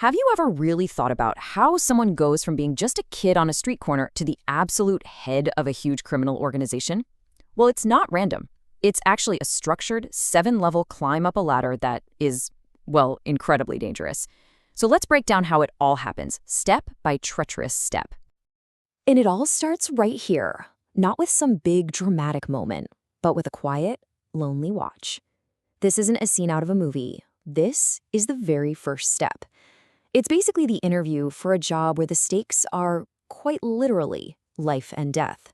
Have you ever really thought about how someone goes from being just a kid on a street corner to the absolute head of a huge criminal organization? Well, it's not random. It's actually a structured, 7-level climb up a ladder that is, well, incredibly dangerous. So let's break down how it all happens, step by treacherous step. And it all starts right here, not with some big dramatic moment, but with a quiet, lonely watch. This isn't a scene out of a movie. This is the very first step. It's basically the interview for a job where the stakes are, quite literally, life and death.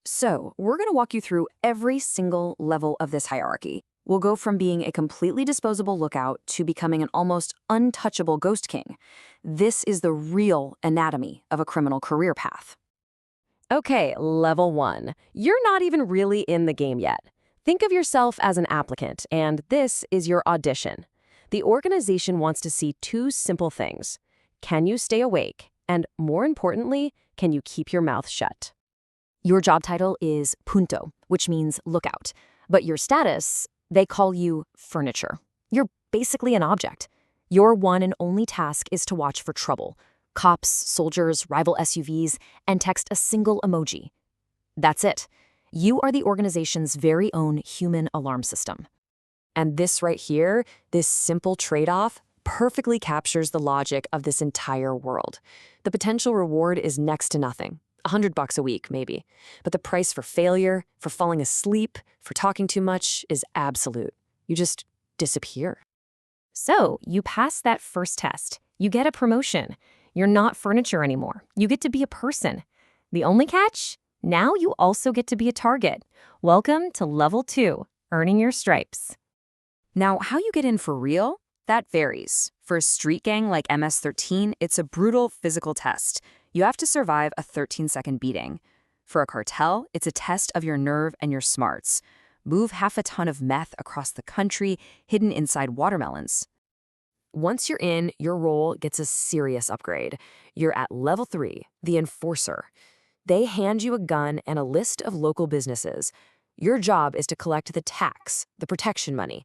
So, we're going to walk you through every single level of this hierarchy. We'll go from being a completely disposable lookout to becoming an almost untouchable ghost king. This is the real anatomy of a criminal career path. Okay, level 1. You're not even really in the game yet. Think of yourself as an applicant, and this is your audition. The organization wants to see 2 simple things. Can you stay awake? And more importantly, can you keep your mouth shut? Your job title is punto, which means lookout. But your status, they call you furniture. You're basically an object. Your one and only task is to watch for trouble. Cops, soldiers, rival SUVs, and text a single emoji. That's it. You are the organization's very own human alarm system. And this right here, this simple trade-off, perfectly captures the logic of this entire world. The potential reward is next to nothing. $100 a week, maybe. But the price for failure, for falling asleep, for talking too much is absolute. You just disappear. So, you pass that first test. You get a promotion. You're not furniture anymore. You get to be a person. The only catch? Now you also get to be a target. Welcome to level 2, earning your stripes. Now, how you get in for real? That varies. For a street gang like MS-13, it's a brutal physical test. You have to survive a 13-second beating. For a cartel, it's a test of your nerve and your smarts. Move half a ton of meth across the country, hidden inside watermelons. Once you're in, your role gets a serious upgrade. You're at level 3, the enforcer. They hand you a gun and a list of local businesses. Your job is to collect the tax, the protection money.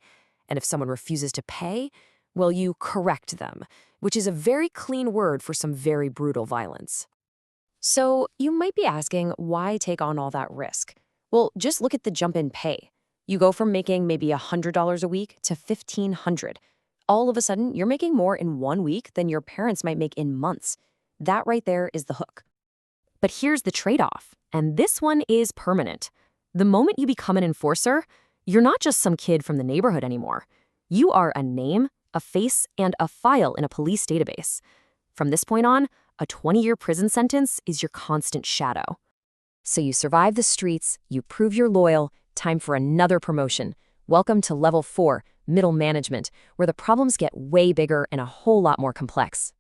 And if someone refuses to pay, well, you correct them, which is a very clean word for some very brutal violence. So you might be asking, why take on all that risk? Well, just look at the jump in pay. You go from making maybe $100 a week to $1,500. All of a sudden, you're making more in 1 week than your parents might make in months. That right there is the hook. But here's the trade-off, and this one is permanent. The moment you become an enforcer, you're not just some kid from the neighborhood anymore. You are a name, a face, and a file in a police database. From this point on, a 20-year prison sentence is your constant shadow. So you survive the streets, you prove you're loyal, time for another promotion. Welcome to level 4, middle management, where the problems get way bigger and a whole lot more complex.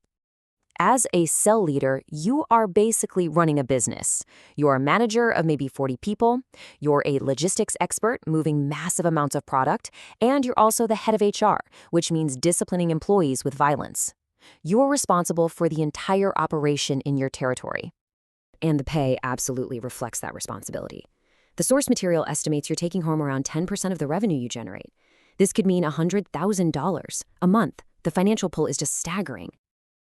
As a cell leader, you are basically running a business. You're a manager of maybe 40 people, you're a logistics expert moving massive amounts of product, and you're also the head of HR, which means disciplining employees with violence. You're responsible for the entire operation in your territory. And the pay absolutely reflects that responsibility. The source material estimates you're taking home around 10% of the revenue you generate. This could mean $100,000 a month. The financial pull is just staggering.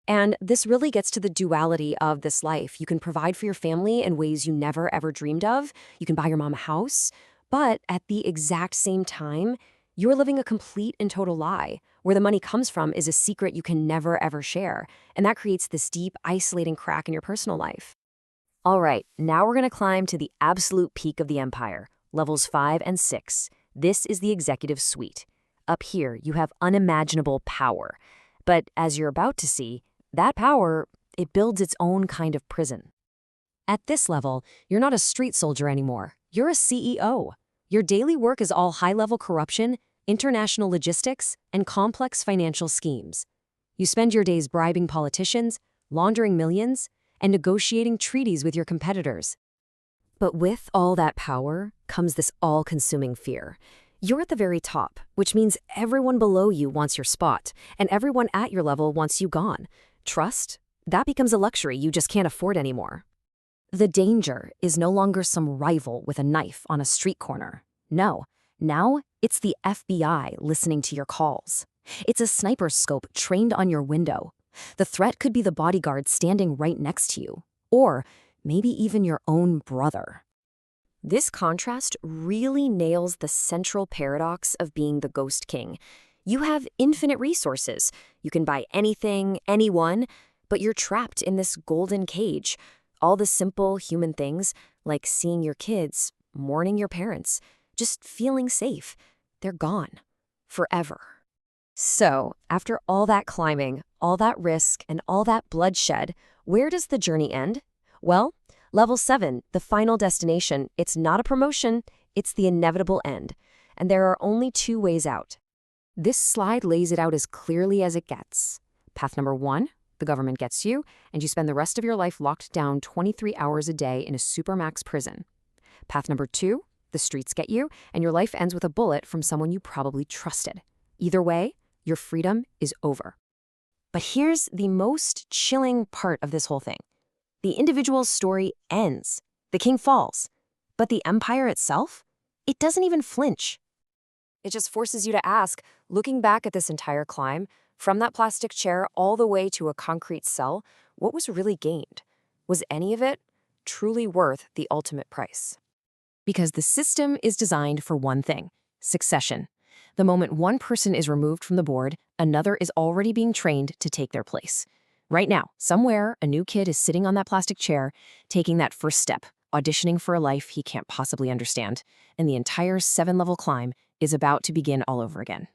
And this really gets to the duality of this life. You can provide for your family in ways you never ever dreamed of. You can buy your mom a house. But at the exact same time, you're living a complete and total lie. Where the money comes from is a secret you can never ever share. And that creates this deep, isolating crack in your personal life. All right, now we're going to climb to the absolute peak of the empire, levels 5 and 6. This is the executive suite. Up here, you have unimaginable power. But as you're about to see, that power, it builds its own kind of prison. At this level, you're not a street soldier anymore. You're a CEO. Your daily work is all high-level corruption, international logistics, and complex financial schemes. You spend your days bribing politicians, laundering millions, and negotiating treaties with your competitors. But with all that power comes this all-consuming fear. You're at the very top, which means everyone below you wants your spot, and everyone at your level wants you gone. Trust? That becomes a luxury you just can't afford anymore. The danger is no longer some rival with a knife on a street corner. No, now it's the FBI listening to your calls. It's a sniper scope trained on your window. The threat could be the bodyguard standing right next to you, or maybe even your own brother. This contrast really nails the central paradox of being the Ghost King. You have infinite resources. You can buy anything, anyone, but you're trapped in this golden cage. All the simple human things, like seeing your kids, mourning your parents, just feeling safe, they're gone. Forever. So, after all that climbing, all that risk, and all that bloodshed, where does the journey end? Well, Level 7, the final destination, it's not a promotion, it's the inevitable end. And there are only two ways out. This slide lays it out as clearly as it gets. Path number 1, the government gets you, and you spend the rest of your life locked down 23 hours a day in a supermax prison. Path number 2, the streets get you, and your life ends with a bullet from someone you probably trusted. Either way, your freedom is over. But here's the most chilling part of this whole thing. The individual's story ends. The king falls. But the empire itself? It doesn't even flinch. It just forces you to ask, looking back at this entire climb, from that plastic chair all the way to a concrete cell, what was really gained? Was any of it truly worth the ultimate price? Because the system is designed for one thing: succession. The moment one person is removed from the board, another is already being trained to take their place. Right now, somewhere, a new kid is sitting on that plastic chair, taking that first step, auditioning for a life he can't possibly understand, and the entire 7-level climb is about to begin all over again.